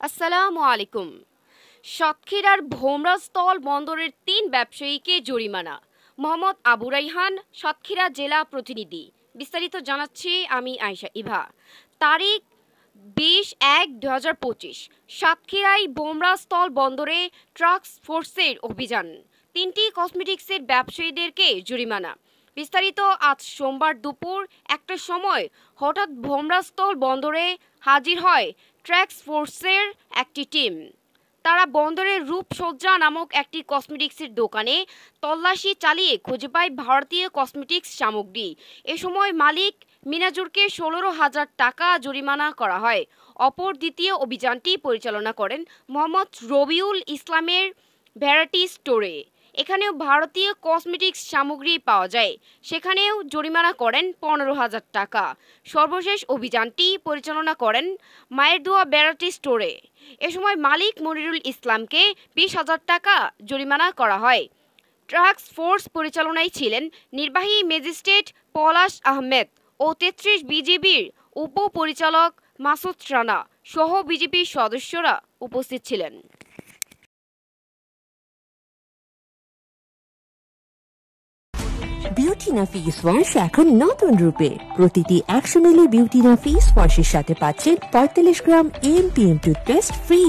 আসসালামু আলাইকুম। সাতক্ষীরার ভোমরাস্থল বন্দরের ৩ ব্যবসায়ীকে জরিমানা। মোহাম্মদ আবু রাইহান, সাতক্ষীরা জেলা প্রতিনিধি। বিস্তারিত জানাচ্ছি আমি আয়েশা ইভা। তারিখ ২০/১/২০২৫। সাতক্ষীরায় ভোমরাস্থল বন্দরে ট্রাক্স ফোর্সের অভিযান। ৩টি কসমেটিক্সের ব্যবসায়ীদেরকে জরিমানা। বিস্তারিত আজ সোমবার দুপুর ১টার সময় হঠাৎ ভোমরাস্থল বন্দরে হাজির হয় ট্রাক্স ফোর্সের একটি টিম। তারা বন্দরের রূপসজ্জা নামক একটি কসমেটিক্সের দোকানে তল্লাশি চালিয়ে খুঁজে পায় ভারতীয় কসমেটিক্স সামগ্রী। এ সময় মালিক মিনাজুরকে ১৬,০০০ টাকা জরিমানা করা হয়। অপর দ্বিতীয় অভিযানটি পরিচালনা করেন মোহাম্মদ রবিউল ইসলামের ভ্যারাইটি স্টোরে। এখানেও ভারতীয় কসমেটিক্স সামগ্রী পাওয়া যায়, সেখানেও জরিমানা করেন ১৫,০০০ টাকা। সর্বশেষ অভিযানটি পরিচালনা করেন মায়ের দোয়া ভ্যারাইটি স্টোরে। এ সময় মালিক মনিরুল ইসলামকে ২০,০০০ টাকা জরিমানা করা হয়। ট্রাক্স ফোর্স পরিচালনায় ছিলেন নির্বাহী ম্যাজিস্ট্রেট পলাশ আহমেদ ও ৩৩ বিজিবির উপপরিচালক মাসুদ রানা সহ বিজিবির সদস্যরা উপস্থিত ছিলেন। বিউটিনা ফেস ওয়াশ এখন নতুন রূপে। প্রতিটি ১০০ মিলি বিউটিনা ফেস ওয়াশের সাথে পাচ্ছেন ৪৫ গ্রাম এমপিএম টুথপেস্ট ফ্রি।